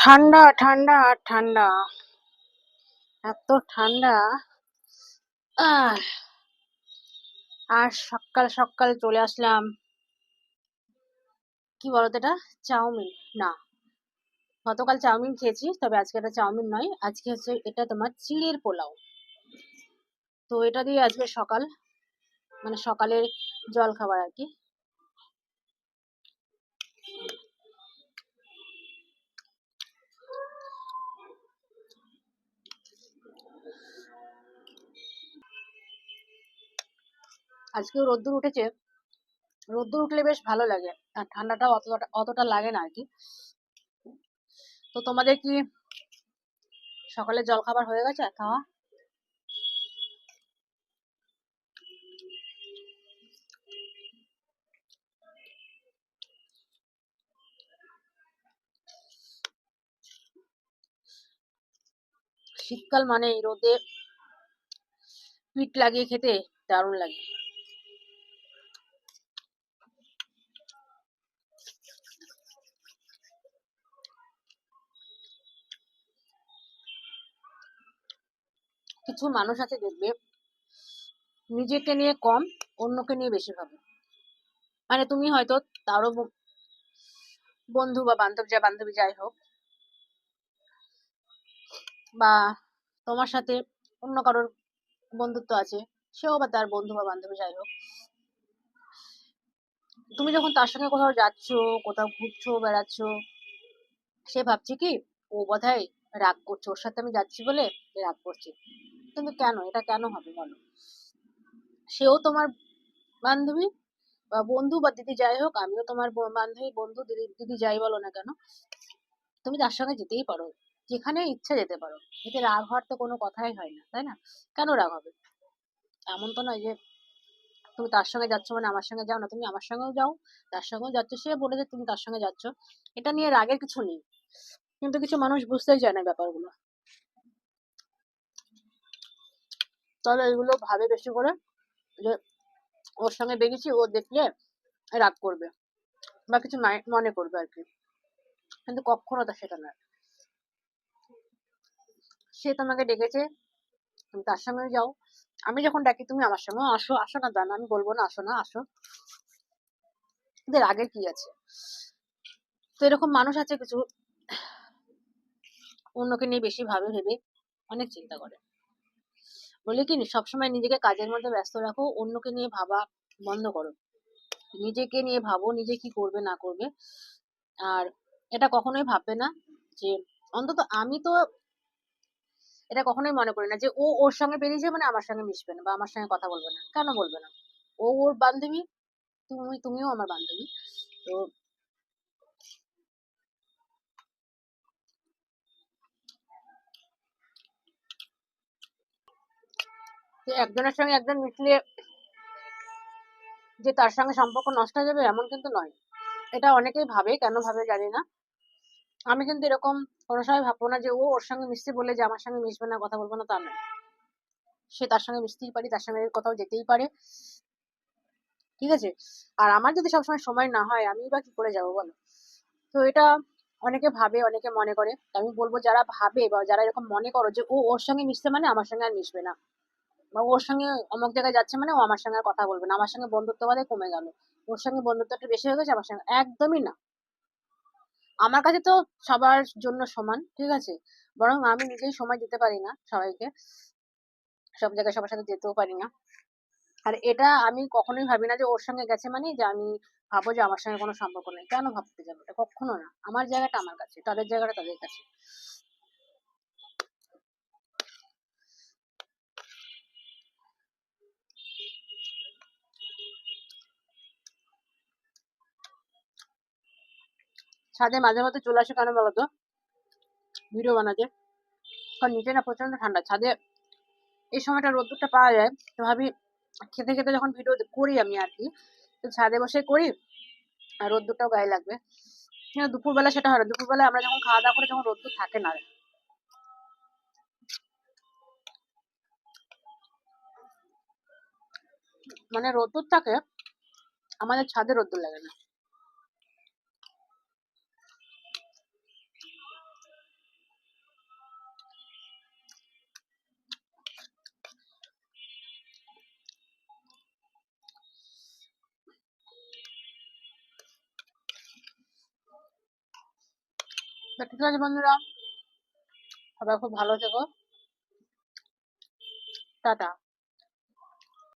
ঠান্ডা ঠান্ডা আর ঠান্ডা, এত ঠান্ডা। আহ, আর সকাল সকাল চলে আসলাম, কি বলতো এটা, চাউমিন। না, গতকাল চাউমিন খেয়েছি, তবে আজকে এটা চাউমিন নয়, আজকে হচ্ছে এটা তোমার চিড়ের পোলাও। তো এটা দিয়ে আজকে সকাল, মানে সকালের জল খাবার আর কি। আজকেও রোদ্দুর উঠেছে, রোদ্দুর উঠলে বেশ ভালো লাগে, আর ঠান্ডাটাও অতটা অতটা লাগে না আর কি। তো তোমাদের কি সকালে জল খাবার হয়ে গেছে খাওয়া? শীতকাল মানে এই রোদে পিঠ লাগিয়ে খেতে দারুণ লাগে। কিছু মানুষ আছে দেখবে, নিজেকে নিয়ে কম, অন্যকে নিয়ে বেশি ভাবে। মানে তুমি হয়তো তারও বন্ধু বা বান্ধবী যাই হোক, বা তোমার সাথে অন্য কারোর বন্ধুত্ব আছে, সেও বা তার বন্ধু বা বান্ধবী যাই হোক, তুমি যখন তার সঙ্গে কোথাও যাচ্ছ, কোথাও ঘুরছো বেড়াচ্ছ, সে ভাবছে কি, ও বোধহয় রাগ করছে, ওর সাথে আমি যাচ্ছি বলে রাগ করছে। কিন্তু কেন, এটা কেন হবে বলো? সেও তোমার বান্ধবী বা বন্ধু বা দিদি যাই হোক, আমিও তোমার বান্ধবী বন্ধু দিদি দিদি যাই বলো না কেন, তুমি তার সঙ্গে যেতেই পারো, যেখানে ইচ্ছা যেতে পারো। এতে রাগ হওয়ার তো কোনো কথাই হয় না, তাই না? কেন রাগ হবে? এমন তো নয় যে তুমি তার সঙ্গে যাচ্ছ মানে আমার সঙ্গে যাও না, তুমি আমার সঙ্গেও যাও, তার সঙ্গেও যাচ্ছ, সে বলে যে তুমি তার সঙ্গে যাচ্ছ, এটা নিয়ে রাগের কিছু নেই। কিন্তু কিছু মানুষ বুঝতেই চায় না ব্যাপারগুলো, তাহলে এগুলো ভাবে বেশি করে যে ওর সঙ্গে বেরিয়েছি, ও দেখলে রাগ করবে বা কিছু মনে করবে আর কি। কিন্তু কখনো তা সেটা নয়। সে তোমাকে ডেকেছে, তুমি তার সঙ্গে যাও, আমি যখন ডাকি তুমি আমার সঙ্গে আসো, আসো না জানো, আমি বলবো না আসো না, আসো। এদের আগে কি আছে? তো এরকম মানুষ আছে কিছু, অন্যকে নিয়ে বেশি ভাবে, ভেবে অনেক চিন্তা করে। বলে কি, সবসময় নিজেকে কাজের মধ্যে ব্যস্ত রাখো, অন্যকে নিয়ে ভাবা বন্ধ করো। নিজেকে নিয়ে ভাবো, নিজে কি করবে না করবে। আর এটা কখনোই ভাববে না যে, অন্তত আমি তো এটা কখনোই মনে করি না যে ও ওর সঙ্গে বেরিয়েছে মানে আমার সঙ্গে মিশবে না বা আমার সঙ্গে কথা বলবে না। কেন বলবে না? ও ওর বান্ধবী, তুমিও আমার বান্ধবী। তো একজনের সঙ্গে একজন মিশলে যে তার সঙ্গে সম্পর্ক নষ্ট হয়ে যাবে এমন কিন্তু নয়। এটা অনেকেই ভাবে, কেন ভাবে জানি না। আমি কিন্তু এরকম কোনো সময় ভাববো না যে ও ওর সঙ্গে মিশছে বলে যে আমার সঙ্গে মিশবে না, কথা বলবো না, তা নয়। সে তার সঙ্গে মিশতেই পারি, তার সঙ্গে কোথাও যেতেই পারে, ঠিক আছে? আর আমার যদি সবসময় সময় না হয়, আমি বা কি করে যাবো বলো? তো এটা অনেকে ভাবে, অনেকে মনে করে। আমি বলবো, যারা ভাবে বা যারা এরকম মনে করো যে ও ওর সঙ্গে মিশছে মানে আমার সঙ্গে আর মিশবে না, বা ওর সঙ্গে অমুক জায়গায় যাচ্ছে মানে ও আমার সঙ্গে আর কথা বলবে না, আমার সঙ্গে বন্ধুত্ব বাদে কমে গেল, ওর সঙ্গে বন্ধুত্বটা বেশি হয়ে গেছে, আমার সঙ্গে একদমই না। আমার কাছে তো সবার জন্য সমান, ঠিক আছে? বরং আমি নিজেই সময় দিতে পারি না সবাইকে, সব জায়গায় সবার সাথে যেতেও পারি না। আর এটা আমি কখনোই ভাবি না যে ওর সঙ্গে গেছে মানে যে আমি ভাববো যে আমার সঙ্গে কোনো সম্পর্ক নেই। কেন ভাবতে যাবো? এটা কখনো না। আমার জায়গাটা আমার কাছে, তাদের জায়গাটা তাদের কাছে। ছাদে মাঝে মধ্যে চলে আসে কেন বলতো, ভিডিও বানাতে। কারণ নিচে না প্রচন্ড ঠান্ডা, ছাদে এই সময়টা রোদ্দুরটা পাওয়া যায়। তো ভাবি, খেতে খেতে যখন ভিডিও করি আমি আর কি, তো ছাদে বসে করি, আর রোদ্দুরটাও গায়ে লাগবে। কিন্তু দুপুরবেলা সেটা হয় না, দুপুরবেলা আমরা যখন খাওয়া দাওয়া করি তখন রোদ্দুর থাকে না, মানে রোদ্দুর থাকে, আমাদের ছাদে রোদ্দুর লাগে না। তো ঠিক আছে বন্ধুরা, সবাই খুব ভালো থেকো। টাটা।